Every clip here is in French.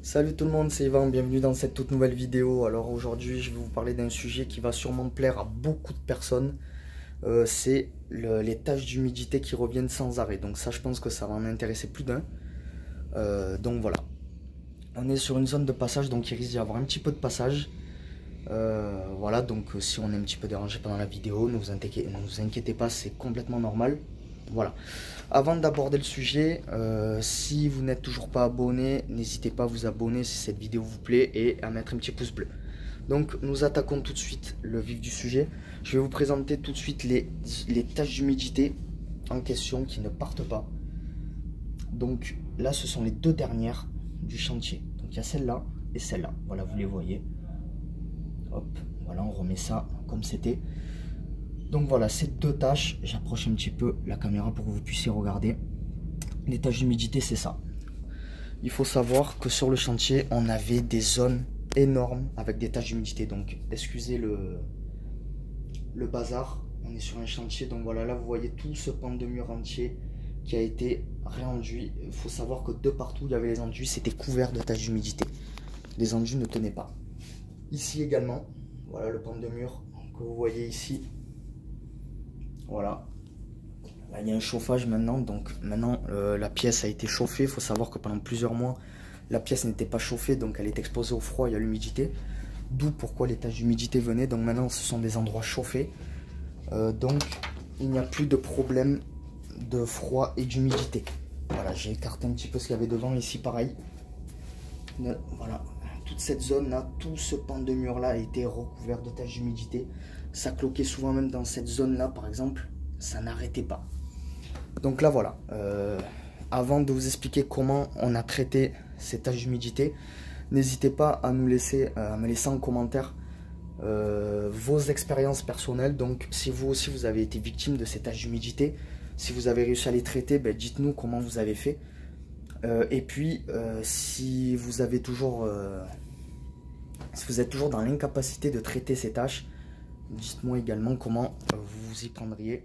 Salut tout le monde, c'est Yvan, bienvenue dans cette toute nouvelle vidéo. Alors aujourd'hui je vais vous parler d'un sujet qui va sûrement plaire à beaucoup de personnes. C'est les taches d'humidité qui reviennent sans arrêt. Donc ça je pense que ça va en intéresser plus d'un. Donc voilà. On est sur une zone de passage, donc il risque d'y avoir un petit peu de passage. Voilà, donc si on est un petit peu dérangé pendant la vidéo, ne vous inquiétez pas, c'est complètement normal. Voilà. Avant d'aborder le sujet, si vous n'êtes toujours pas abonné, n'hésitez pas à vous abonner si cette vidéo vous plaît et à mettre un petit pouce bleu. Donc nous attaquons tout de suite le vif du sujet. Je vais vous présenter tout de suite les taches d'humidité en question qui ne partent pas. Donc là ce sont les deux dernières du chantier. Donc il y a celle-là et celle-là. Voilà, vous les voyez. Hop, voilà, on remet ça comme c'était. Donc voilà, ces deux taches, j'approche un petit peu la caméra pour que vous puissiez regarder. Les taches d'humidité, c'est ça. Il faut savoir que sur le chantier, on avait des zones énormes avec des taches d'humidité. Donc, excusez le bazar. On est sur un chantier, donc voilà, là vous voyez tout ce pan de mur entier qui a été réenduit. Il faut savoir que de partout, il y avait les enduits, c'était couvert de taches d'humidité. Les enduits ne tenaient pas. Ici également, voilà le pan de mur que vous voyez ici. Voilà, là il y a un chauffage maintenant, donc maintenant la pièce a été chauffée. Il faut savoir que pendant plusieurs mois la pièce n'était pas chauffée, donc elle est exposée au froid et à l'humidité, d'où pourquoi les taches d'humidité venaient. Donc maintenant ce sont des endroits chauffés, donc il n'y a plus de problème de froid et d'humidité. Voilà, j'ai écarté un petit peu ce qu'il y avait devant. Ici pareil, voilà, toute cette zone là, tout ce pan de mur là a été recouvert de taches d'humidité. Ça cloquait souvent même dans cette zone là par exemple, ça n'arrêtait pas. Donc là voilà, avant de vous expliquer comment on a traité ces taches d'humidité, n'hésitez pas à nous laisser, me laisser en commentaire vos expériences personnelles. Donc si vous aussi vous avez été victime de ces taches d'humidité, si vous avez réussi à les traiter, ben, dites-nous comment vous avez fait. Et puis si vous avez toujours si vous êtes toujours dans l'incapacité de traiter ces taches, dites-moi également comment vous vous y prendriez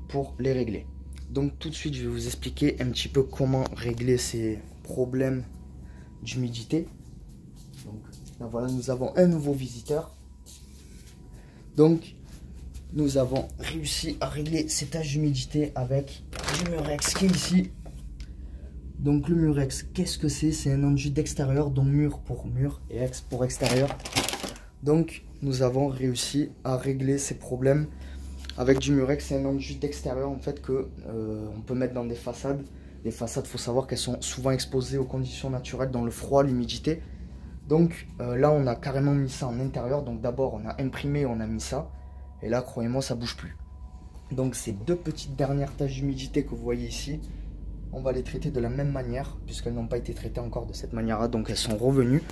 pour les régler. Donc tout de suite je vais vous expliquer un petit peu comment régler ces problèmes d'humidité. Donc là voilà, nous avons un nouveau visiteur. Donc nous avons réussi à régler ces taches d'humidité avec du murex qui est ici. Donc le murex, qu'est-ce que c'est? C'est un enduit d'extérieur, donc mur pour mur et ex pour extérieur. Donc nous avons réussi à régler ces problèmes avec du murex. C'est un enduit d'extérieur en fait que on peut mettre dans des façades. Les façades, il faut savoir qu'elles sont souvent exposées aux conditions naturelles, dans le froid, l'humidité. Donc là on a carrément mis ça en intérieur. Donc d'abord on a imprimé, on a mis ça. Et là croyez-moi ça bouge plus. Donc ces deux petites dernières taches d'humidité que vous voyez ici, on va les traiter de la même manière, puisqu'elles n'ont pas été traitées encore de cette manière-là. Donc elles sont revenues.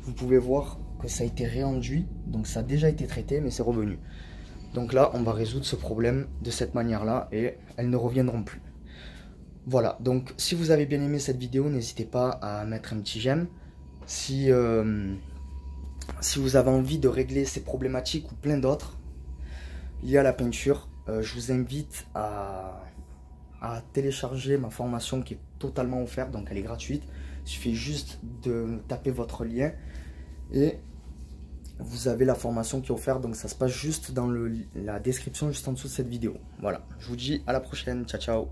Vous pouvez voir que ça a été réenduit, donc ça a déjà été traité, mais c'est revenu. Donc là, on va résoudre ce problème de cette manière-là et elles ne reviendront plus. Voilà, donc si vous avez bien aimé cette vidéo, n'hésitez pas à mettre un petit j'aime. Si vous avez envie de régler ces problématiques ou plein d'autres liées à la peinture, je vous invite à télécharger ma formation qui est totalement offerte, donc elle est gratuite. Il suffit juste de taper votre lien et vous avez la formation qui est offerte. Donc ça se passe juste dans la description, juste en dessous de cette vidéo. Voilà, je vous dis à la prochaine, ciao ciao.